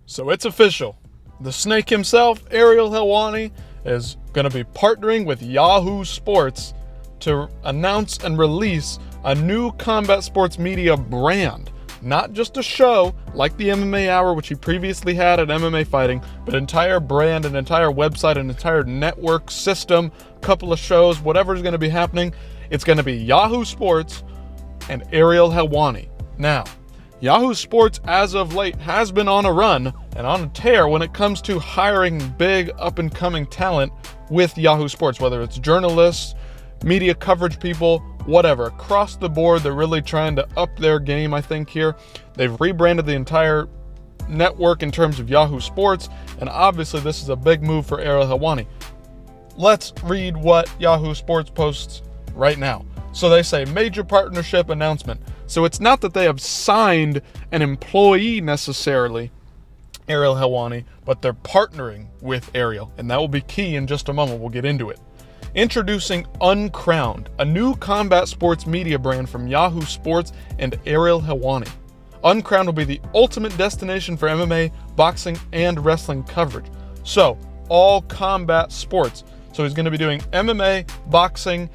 So it's official. The snake himself, Ariel Helwani, is going to be partnering with Yahoo Sports to announce and release a new combat sports media brand. Not just a show like the MMA Hour, which he previously had at MMA Fighting, but an entire brand, an entire website, an entire network system, a couple of shows, whatever's going to be happening. It's going to be Yahoo Sports and Ariel Helwani. Now, Yahoo Sports, as of late, has been on a run and on a tear when it comes to hiring big up-and-coming talent with Yahoo Sports, whether it's journalists, media coverage people, whatever. Across the board, they're really trying to up their game, I think, here. They've rebranded the entire network in terms of Yahoo Sports, and obviously this is a big move for Ariel Helwani. Let's read what Yahoo Sports posts right now. So they say, major partnership announcement. So it's not that they have signed an employee necessarily, Ariel Helwani, but they're partnering with Ariel, and that will be key in just a moment. We'll get into it. Introducing Uncrowned, a new combat sports media brand from Yahoo Sports and Ariel Helwani. Uncrowned will be the ultimate destination for MMA, boxing, and wrestling coverage. So, all combat sports. So he's going to be doing MMA, boxing,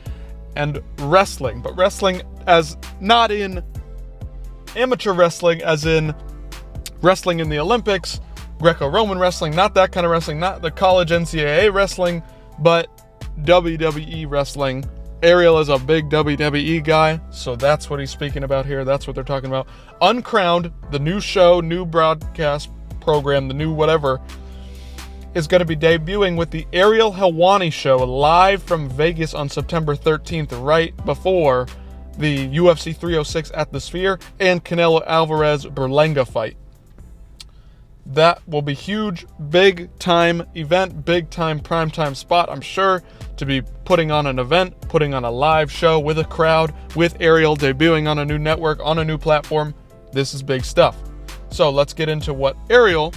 and wrestling, but wrestling as not in amateur wrestling, as in wrestling in the Olympics, Greco-Roman wrestling, not that kind of wrestling, not the college NCAA wrestling, but WWE wrestling. Ariel is a big WWE guy, so that's what he's speaking about here. That's what they're talking about. Uncrowned, the new show, new broadcast program, the new whatever, is going to be debuting with the Ariel Helwani show live from Vegas on September 13th, right before the UFC 306 at the Sphere and Canelo Alvarez Berlanga fight. That will be huge, big time event, big time primetime spot, I'm sure, to be putting on an event, putting on a live show with a crowd, with Ariel debuting on a new network, on a new platform. This is big stuff. So let's get into what Ariel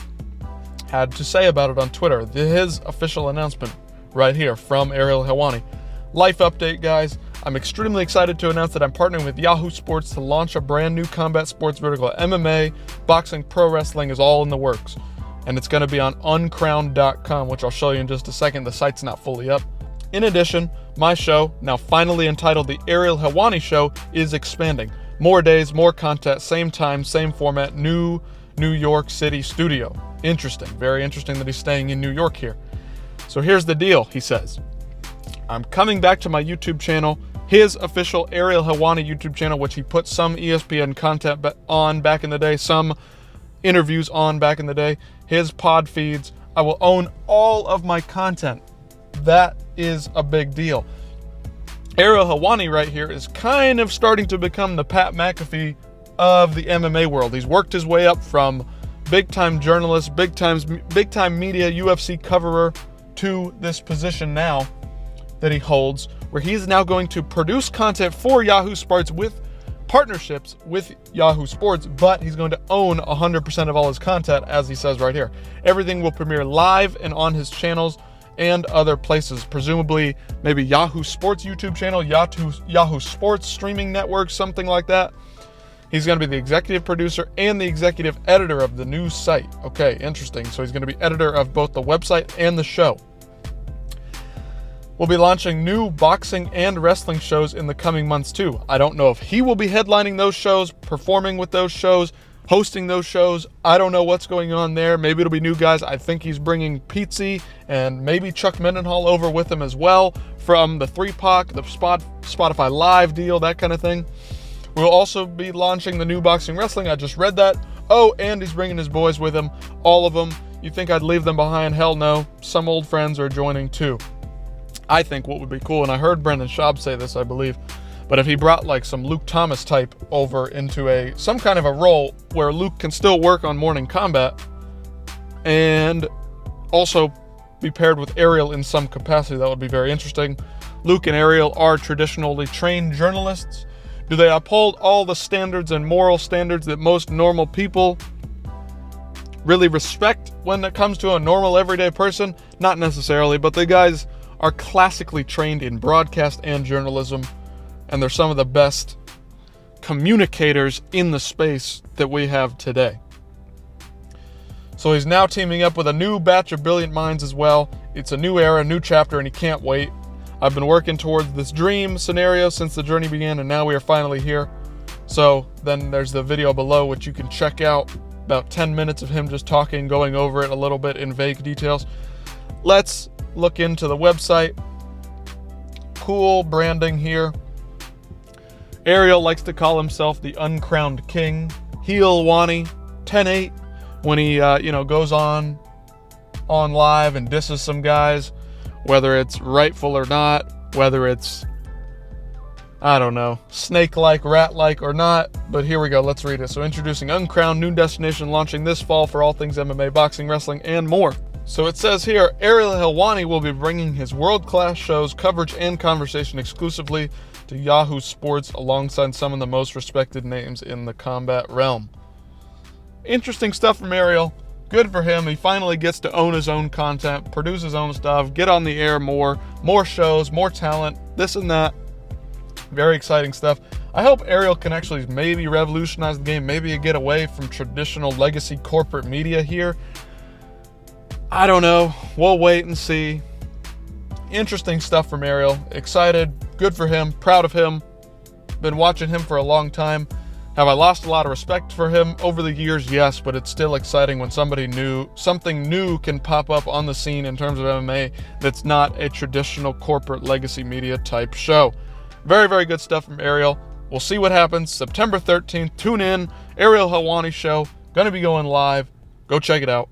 had to say about it on Twitter. His official announcement right here from Ariel Helwani. Life update, guys. I'm extremely excited to announce that I'm partnering with Yahoo Sports to launch a brand new combat sports vertical. MMA, boxing, pro wrestling is all in the works. And it's going to be on uncrowned.com, which I'll show you in just a second. The site's not fully up. In addition, my show, now finally entitled The Ariel Helwani Show, is expanding. More days, more content, same time, same format, new New York City studio. Interesting. Very interesting that he's staying in New York here. So here's the deal, he says. I'm coming back to my YouTube channel, his official Ariel Helwani YouTube channel, which he put some ESPN content on back in the day, some interviews on back in the day, his pod feeds. I will own all of my content. That is a big deal. Ariel Helwani right here is kind of starting to become the Pat McAfee of the MMA world. He's worked his way up from big-time journalist, big-time media, UFC coverer, to this position now that he holds, where he's now going to produce content for Yahoo Sports with partnerships with Yahoo Sports, but he's going to own 100% of all his content, as he says right here. Everything will premiere live and on his channels and other places, presumably maybe Yahoo Sports YouTube channel, Yahoo Sports streaming network, something like that. He's going to be the executive producer and the executive editor of the new site. Okay, interesting. So he's going to be editor of both the website and the show. We'll be launching new boxing and wrestling shows in the coming months too. I don't know if he will be headlining those shows, performing with those shows, hosting those shows. I don't know what's going on there. Maybe it'll be new guys. I think he's bringing Pizzi and maybe Chuck Mendenhall over with him as well from the 3PAC, the Spotify Live deal, that kind of thing. We'll also be launching the new boxing wrestling. I just read that. Oh, and he's bringing his boys with him. All of them. You think I'd leave them behind? Hell no. Some old friends are joining too. I think what would be cool, and I heard Brendan Schaub say this, I believe, but if he brought like some Luke Thomas type over into some kind of a role where Luke can still work on morning combat and also be paired with Ariel in some capacity, that would be very interesting. Luke and Ariel are traditionally trained journalists. Do they uphold all the standards and moral standards that most normal people really respect when it comes to a normal everyday person? Not necessarily, but the guys are classically trained in broadcast and journalism, and they're some of the best communicators in the space that we have today. So he's now teaming up with a new batch of brilliant minds as well. It's a new era, a new chapter, and he can't wait. I've been working towards this dream scenario since the journey began, and now we are finally here. So then there's the video below, which you can check out. About 10 minutes of him just talking, going over it a little bit in vague details. Let's look into the website. Cool branding here. Ariel likes to call himself the uncrowned king. Helwani, 10-8, when he goes on live and disses some guys, whether it's rightful or not, whether it's, I don't know, snake-like, rat-like or not, but here we go, let's read it. So introducing Uncrowned, new destination launching this fall for all things MMA, boxing, wrestling, and more. So it says here, Ariel Helwani will be bringing his world-class shows, coverage, and conversation exclusively to Yahoo Sports alongside some of the most respected names in the combat realm. Interesting stuff from Ariel. Good for him. He finally gets to own his own content, produce his own stuff, get on the air more shows, more talent, this and that. Very exciting stuff. I hope Ariel can actually maybe revolutionize the game, maybe get away from traditional legacy corporate media here. I don't know. We'll wait and see. Interesting stuff from Ariel. Excited. Good for him. Proud of him. Been watching him for a long time. Have I lost a lot of respect for him over the years? Yes, but it's still exciting when something new can pop up on the scene in terms of MMA that's not a traditional corporate legacy media type show. Very, very good stuff from Ariel. We'll see what happens. September 13th. Tune in. Ariel Helwani Show. Going to be going live. Go check it out.